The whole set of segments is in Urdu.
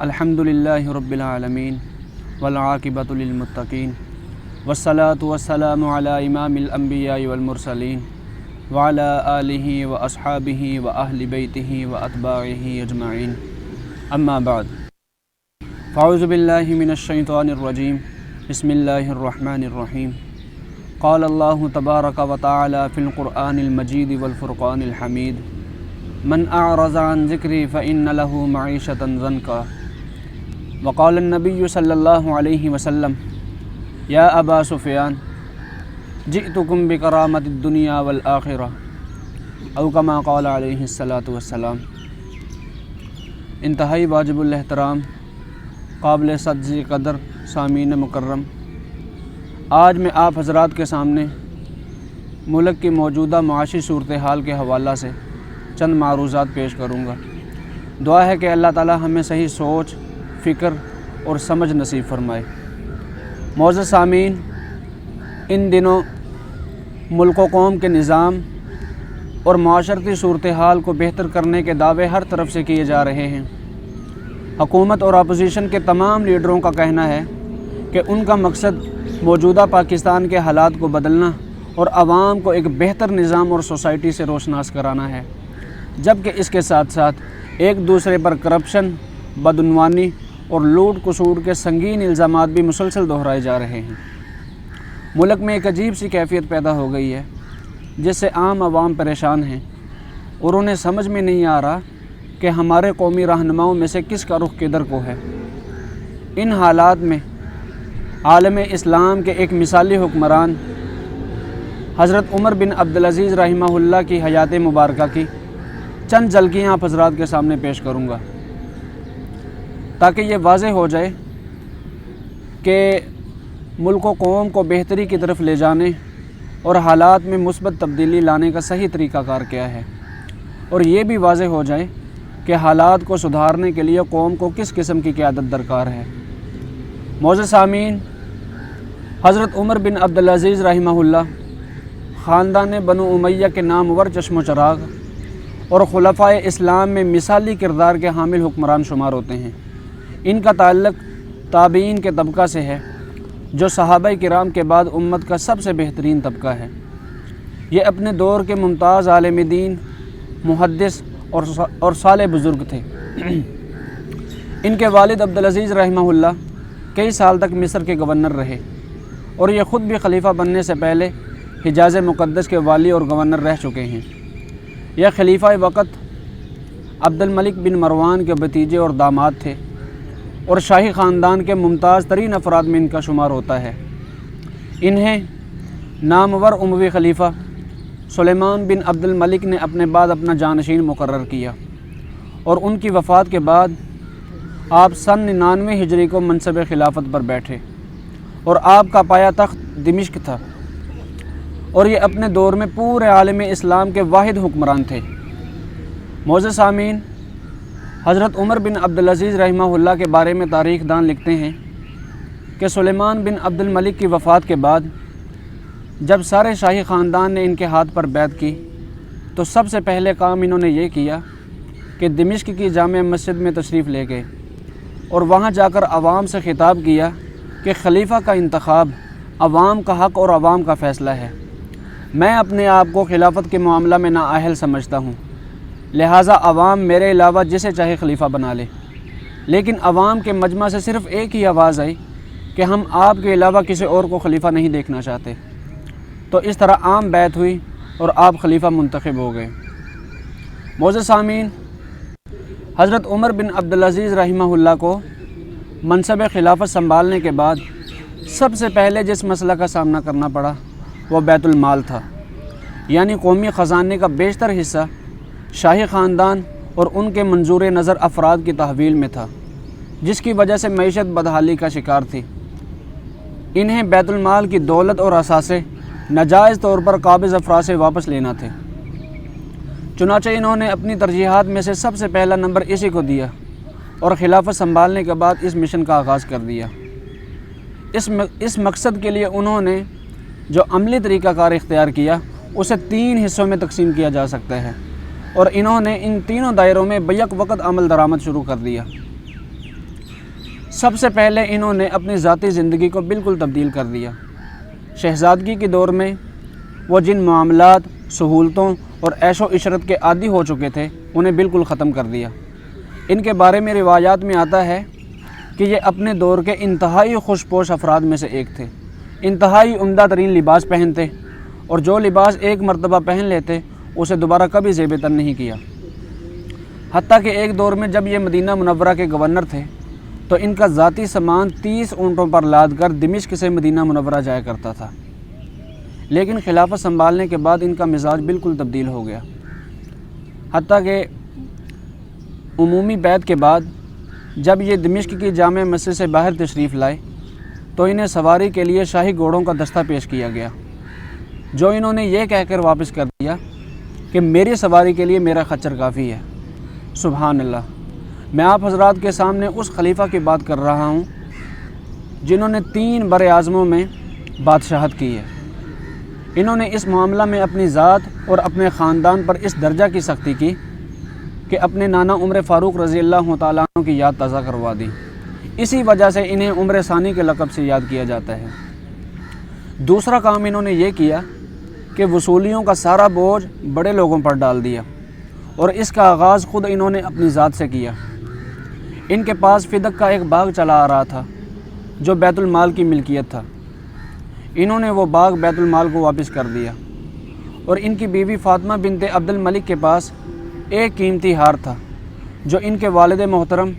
الحمدللہ رب العالمین والعاقبۃ للمتقین والصلاة والسلام علی امام الانبیاء والمرسلین وعلی آلہ واصحابہ واہل بیتہ واتباعہ اجمعین اما بعد فاعوذ باللہ من الشیطان الرجیم بسم اللہ الرحمن الرحیم قال اللہ تبارک وتعالی فی القرآن المجید والفرقان الحمید من اعرض عن ذکری فإن له معیشة ضنکا وقال النبی صلی اللہ علیہ وسلم یا ابا سفیان جئتکم بکرامت الدنیا والآخرہ او کما قال علیہ الصلاۃ والسلام۔ انتہائی واجب الاحترام قابل صدر قدر سامعین مکرم، آج میں آپ حضرات کے سامنے ملک کی موجودہ معاشی صورتحال کے حوالہ سے چند معروضات پیش کروں گا۔ دعا ہے کہ اللہ تعالی ہمیں صحیح سوچ، فکر اور سمجھ نصیب فرمائے۔ معزز سامعین، ان دنوں ملک و قوم کے نظام اور معاشرتی صورتحال کو بہتر کرنے کے دعوے ہر طرف سے کیے جا رہے ہیں۔ حکومت اور اپوزیشن کے تمام لیڈروں کا کہنا ہے کہ ان کا مقصد موجودہ پاکستان کے حالات کو بدلنا اور عوام کو ایک بہتر نظام اور سوسائٹی سے روشناس کرانا ہے، جبکہ اس کے ساتھ ساتھ ایک دوسرے پر کرپشن، بدعنوانی اور لوٹ کسوٹ کے سنگین الزامات بھی مسلسل دہرائے جا رہے ہیں۔ ملک میں ایک عجیب سی کیفیت پیدا ہو گئی ہے جس سے عام عوام پریشان ہیں اور انہیں سمجھ میں نہیں آ رہا کہ ہمارے قومی رہنماؤں میں سے کس کا رخ کدھر کو ہے۔ ان حالات میں عالم اسلام کے ایک مثالی حکمران حضرت عمر بن عبدالعزیز رحمہ اللہ کی حیات مبارکہ کی چند جھلکیاں آپ حضرات کے سامنے پیش کروں گا، تاکہ یہ واضح ہو جائے کہ ملک و قوم کو بہتری کی طرف لے جانے اور حالات میں مثبت تبدیلی لانے کا صحیح طریقہ کار کیا ہے، اور یہ بھی واضح ہو جائے کہ حالات کو سدھارنے کے لیے قوم کو کس قسم کی قیادت درکار ہے۔ معزز سامعین، حضرت عمر بن عبدالعزیز رحمہ اللہ خاندان بنو امیہ کے نامور چشم و چراغ اور خلفائے اسلام میں مثالی کردار کے حامل حکمران شمار ہوتے ہیں۔ ان کا تعلق تابعین کے طبقہ سے ہے، جو صحابہ کرام کے بعد امت کا سب سے بہترین طبقہ ہے۔ یہ اپنے دور کے ممتاز عالم دین، محدث اور صالح بزرگ تھے۔ ان کے والد عبدالعزیز رحمہ اللہ کئی سال تک مصر کے گورنر رہے، اور یہ خود بھی خلیفہ بننے سے پہلے حجاز مقدس کے والی اور گورنر رہ چکے ہیں۔ یہ خلیفہ وقت عبد الملک بن مروان کے بھتیجے اور داماد تھے، اور شاہی خاندان کے ممتاز ترین افراد میں ان کا شمار ہوتا ہے۔ انہیں نامور اموی خلیفہ سلیمان بن عبد الملک نے اپنے بعد اپنا جانشین مقرر کیا، اور ان کی وفات کے بعد آپ سن 99 ہجری کو منصب خلافت پر بیٹھے، اور آپ کا پایہ تخت دمشق تھا، اور یہ اپنے دور میں پورے عالم اسلام کے واحد حکمران تھے۔ معزز سامعین، حضرت عمر بن عبدالعزیز رحمہ اللہ کے بارے میں تاریخ دان لکھتے ہیں کہ سلیمان بن عبد الملک کی وفات کے بعد جب سارے شاہی خاندان نے ان کے ہاتھ پر بیعت کی، تو سب سے پہلے کام انہوں نے یہ کیا کہ دمشق کی جامع مسجد میں تشریف لے گئے، اور وہاں جا کر عوام سے خطاب کیا کہ خلیفہ کا انتخاب عوام کا حق اور عوام کا فیصلہ ہے۔ میں اپنے آپ کو خلافت کے معاملہ میں نااہل سمجھتا ہوں، لہٰذا عوام میرے علاوہ جسے چاہے خلیفہ بنا لے۔ لیکن عوام کے مجمع سے صرف ایک ہی آواز آئی کہ ہم آپ کے علاوہ کسی اور کو خلیفہ نہیں دیکھنا چاہتے۔ تو اس طرح عام بیعت ہوئی اور آپ خلیفہ منتخب ہو گئے۔ معزز سامعین، حضرت عمر بن عبدالعزیز رحمہ اللہ کو منصب خلافت سنبھالنے کے بعد سب سے پہلے جس مسئلہ کا سامنا کرنا پڑا وہ بیت المال تھا، یعنی قومی خزانے کا بیشتر حصہ شاہی خاندان اور ان کے منظور نظر افراد کی تحویل میں تھا، جس کی وجہ سے معیشت بدحالی کا شکار تھی۔ انہیں بیت المال کی دولت اور اثاثے ناجائز طور پر قابض افراد سے واپس لینا تھے، چنانچہ انہوں نے اپنی ترجیحات میں سے سب سے پہلا نمبر اسی کو دیا، اور خلافت سنبھالنے کے بعد اس مشن کا آغاز کر دیا۔ اس مقصد کے لیے انہوں نے جو عملی طریقہ کار اختیار کیا اسے 3 حصوں میں تقسیم کیا جا سکتا ہے، اور انہوں نے ان تینوں دائروں میں بیک وقت عمل درآمد شروع کر دیا۔ سب سے پہلے انہوں نے اپنی ذاتی زندگی کو بالکل تبدیل کر دیا۔ شہزادگی کے دور میں وہ جن معاملات، سہولتوں اور عیش و عشرت کے عادی ہو چکے تھے انہیں بالکل ختم کر دیا۔ ان کے بارے میں روایات میں آتا ہے کہ یہ اپنے دور کے انتہائی خوش پوش افراد میں سے ایک تھے۔ انتہائی عمدہ ترین لباس پہنتے اور جو لباس ایک مرتبہ پہن لیتے اسے دوبارہ کبھی زیب تن نہیں کیا۔ حتیٰ کہ ایک دور میں جب یہ مدینہ منورہ کے گورنر تھے تو ان کا ذاتی سامان 30 اونٹوں پر لاد کر دمشق سے مدینہ منورہ جایا کرتا تھا۔ لیکن خلافت سنبھالنے کے بعد ان کا مزاج بالکل تبدیل ہو گیا۔ حتیٰ کہ عمومی بیعت کے بعد جب یہ دمشق کی جامع مسجد سے باہر تشریف لائے تو انہیں سواری کے لیے شاہی گھوڑوں کا دستہ پیش کیا گیا، جو انہوں نے یہ کہہ کر واپس کر دیا کہ میری سواری کے لیے میرا خچر کافی ہے۔ سبحان اللہ! میں آپ حضرات کے سامنے اس خلیفہ کی بات کر رہا ہوں جنہوں نے 3 بر اعظموں میں بادشاہت کی ہے۔ انہوں نے اس معاملہ میں اپنی ذات اور اپنے خاندان پر اس درجہ کی سختی کی کہ اپنے نانا عمر فاروق رضی اللہ تعالیٰ عنہ کی یاد تازہ کروا دی۔ اسی وجہ سے انہیں عمر ثانی کے لقب سے یاد کیا جاتا ہے۔ دوسرا کام انہوں نے یہ کیا کہ وصولیوں کا سارا بوجھ بڑے لوگوں پر ڈال دیا، اور اس کا آغاز خود انہوں نے اپنی ذات سے کیا۔ ان کے پاس فدق کا ایک باغ چلا آ رہا تھا جو بیت المال کی ملکیت تھا۔ انہوں نے وہ باغ بیت المال کو واپس کر دیا، اور ان کی بیوی فاطمہ بنت عبد الملک کے پاس ایک قیمتی ہار تھا جو ان کے والد محترم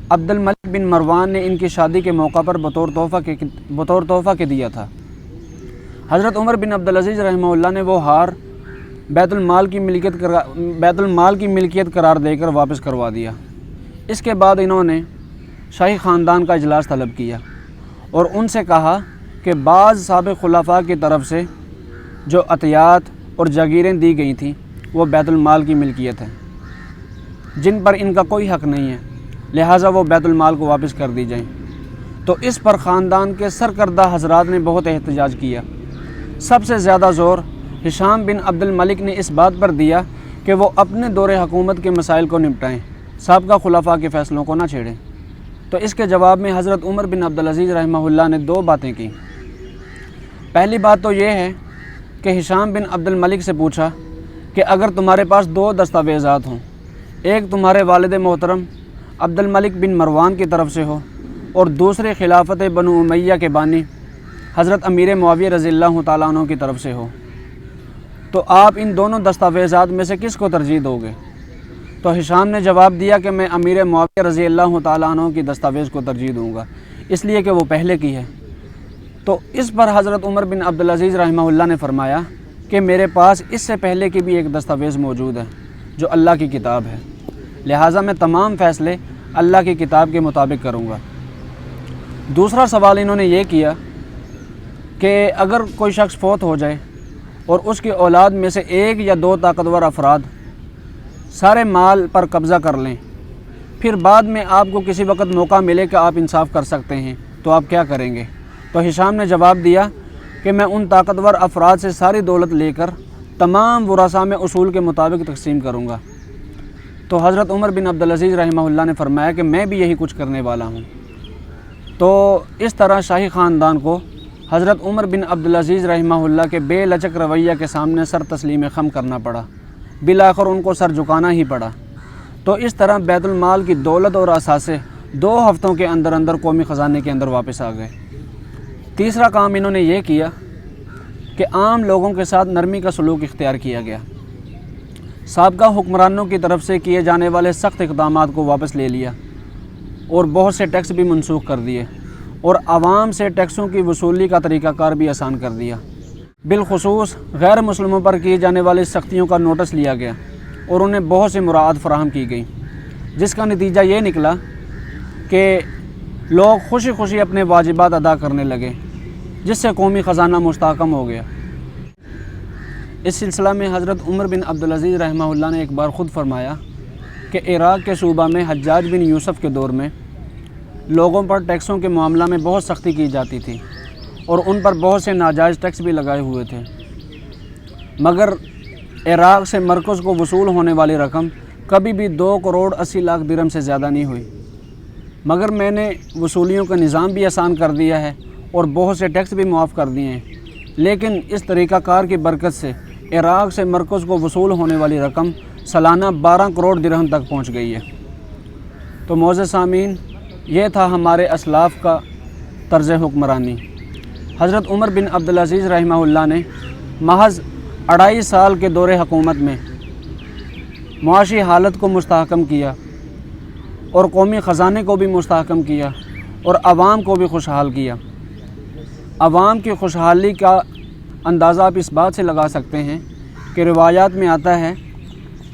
عبد الملک بن مروان نے ان کی شادی کے موقع پر بطور تحفہ کے دیا تھا۔ حضرت عمر بن عبدالعزیز رحمہ اللہ نے وہ ہار بیت المال کی ملکیت قرار دے کر واپس کروا دیا۔ اس کے بعد انہوں نے شاہی خاندان کا اجلاس طلب کیا اور ان سے کہا کہ بعض سابق خلفاء کی طرف سے جو عطیات اور جاگیریں دی گئی تھیں وہ بیت المال کی ملکیت ہیں، جن پر ان کا کوئی حق نہیں ہے، لہٰذا وہ بیت المال کو واپس کر دی جائیں۔ تو اس پر خاندان کے سرکردہ حضرات نے بہت احتجاج کیا۔ سب سے زیادہ زور ہشام بن عبد الملک نے اس بات پر دیا کہ وہ اپنے دور حکومت کے مسائل کو نپٹائیں، سابقہ خلفاء کے فیصلوں کو نہ چھیڑیں۔ تو اس کے جواب میں حضرت عمر بن عبدالعزیز رحمہ اللہ نے 2 باتیں کی۔ پہلی بات تو یہ ہے کہ ہشام بن عبد الملک سے پوچھا کہ اگر تمہارے پاس 2 دستاویزات ہوں، ایک تمہارے والد محترم عبد الملک بن مروان کی طرف سے ہو اور دوسرے خلافت بنو امیہ کے بانی حضرت امیر معاویہ رضی اللہ تعالیٰ عنہ کی طرف سے ہو، تو آپ ان دونوں دستاویزات میں سے کس کو ترجیح دو گے؟ تو ہشام نے جواب دیا کہ میں امیر معاویہ رضی اللہ تعالیٰ عنہ کی دستاویز کو ترجیح دوں گا، اس لیے کہ وہ پہلے کی ہے۔ تو اس پر حضرت عمر بن عبدالعزیز رحمہ اللہ نے فرمایا کہ میرے پاس اس سے پہلے کی بھی ایک دستاویز موجود ہے جو اللہ کی کتاب ہے، لہٰذا میں تمام فیصلے اللہ کی کتاب کے مطابق کروں گا۔ دوسرا سوال انہوں نے یہ کیا کہ اگر کوئی شخص فوت ہو جائے اور اس کی اولاد میں سے 1 یا 2 طاقتور افراد سارے مال پر قبضہ کر لیں، پھر بعد میں آپ کو کسی وقت موقع ملے کہ آپ انصاف کر سکتے ہیں، تو آپ کیا کریں گے؟ تو ہشام نے جواب دیا کہ میں ان طاقتور افراد سے ساری دولت لے کر تمام ورثاء میں اصول کے مطابق تقسیم کروں گا۔ تو حضرت عمر بن عبدالعزیز رحمہ اللہ نے فرمایا کہ میں بھی یہی کچھ کرنے والا ہوں۔ تو اس طرح شاہی خاندان کو حضرت عمر بن عبدالعزیز رحمہ اللہ کے بے لچک رویہ کے سامنے سر تسلیم خم کرنا پڑا، بالآخر ان کو سر جھکانا ہی پڑا۔ تو اس طرح بیت المال کی دولت اور اثاثے 2 ہفتوں کے اندر قومی خزانے کے اندر واپس آ گئے۔ تیسرا کام انہوں نے یہ کیا کہ عام لوگوں کے ساتھ نرمی کا سلوک اختیار کیا گیا۔ سابقہ حکمرانوں کی طرف سے کیے جانے والے سخت اقدامات کو واپس لے لیا اور بہت سے ٹیکس بھی منسوخ کر دیے، اور عوام سے ٹیکسوں کی وصولی کا طریقہ کار بھی آسان کر دیا۔ بالخصوص غیر مسلموں پر کی جانے والی سختیوں کا نوٹس لیا گیا اور انہیں بہت سی مراعات فراہم کی گئی، جس کا نتیجہ یہ نکلا کہ لوگ خوشی خوشی اپنے واجبات ادا کرنے لگے، جس سے قومی خزانہ مستحکم ہو گیا۔ اس سلسلہ میں حضرت عمر بن عبدالعزیز رحمہ اللہ نے ایک بار خود فرمایا کہ عراق کے صوبہ میں حجاج بن یوسف کے دور میں لوگوں پر ٹیکسوں کے معاملہ میں بہت سختی کی جاتی تھی اور ان پر بہت سے ناجائز ٹیکس بھی لگائے ہوئے تھے، مگر عراق سے مرکز کو وصول ہونے والی رقم کبھی بھی 2 کروڑ 80 لاکھ درہم سے زیادہ نہیں ہوئی۔ مگر میں نے وصولیوں کا نظام بھی آسان کر دیا ہے اور بہت سے ٹیکس بھی معاف کر دیے ہیں، لیکن اس طریقہ کار کی برکت سے عراق سے مرکز کو وصول ہونے والی رقم سالانہ 12 کروڑ درہم تک پہنچ گئی ہے۔ تو معزز سامعین، یہ تھا ہمارے اسلاف کا طرز حکمرانی۔ حضرت عمر بن عبدالعزیز رحمہ اللہ نے محض 2.5 سال کے دور حکومت میں معاشی حالت کو مستحکم کیا اور قومی خزانے کو بھی مستحکم کیا اور عوام کو بھی خوشحال کیا۔ عوام کی خوشحالی کا اندازہ آپ اس بات سے لگا سکتے ہیں کہ روایات میں آتا ہے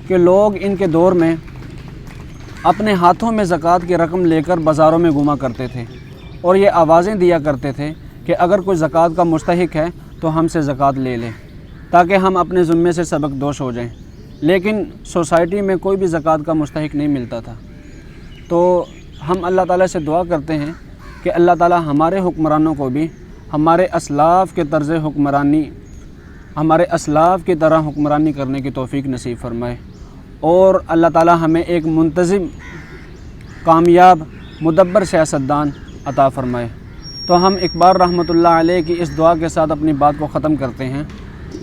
کہ لوگ ان کے دور میں اپنے ہاتھوں میں زکوٰۃ کی رقم لے کر بازاروں میں گھوما کرتے تھے اور یہ آوازیں دیا کرتے تھے کہ اگر کوئی زکوٰۃ کا مستحق ہے تو ہم سے زکوٰۃ لے لے تاکہ ہم اپنے ذمے سے سبق دوش ہو جائیں، لیکن سوسائٹی میں کوئی بھی زکوٰۃ کا مستحق نہیں ملتا تھا۔ تو ہم اللہ تعالیٰ سے دعا کرتے ہیں کہ اللہ تعالیٰ ہمارے حکمرانوں کو بھی ہمارے اسلاف کے طرز حکمرانی، ہمارے اسلاف کی طرح حکمرانی کرنے کی توفیق نصیب فرمائے، اور اللہ تعالیٰ ہمیں ایک منتظم، کامیاب، مدبر سیاستدان عطا فرمائے۔ تو ہم اقبال رحمۃ اللہ علیہ کی اس دعا کے ساتھ اپنی بات کو ختم کرتے ہیں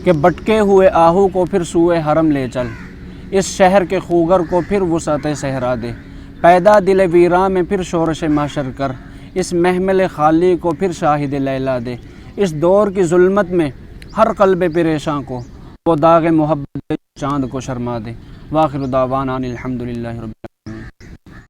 کہ بٹکے ہوئے آہو کو پھر سوئے حرم لے چل، اس شہر کے خوگر کو پھر وسعت صحرا دے، پیدا دل ویراں میں پھر شورش محشر کر، اس محمل خالی کو پھر شاہد لیلا دے، اس دور کی ظلمت میں ہر قلب پریشاں کو وہ داغ محبت چاند کو شرما دے۔ وآخر دعوانا الحمدللہ رب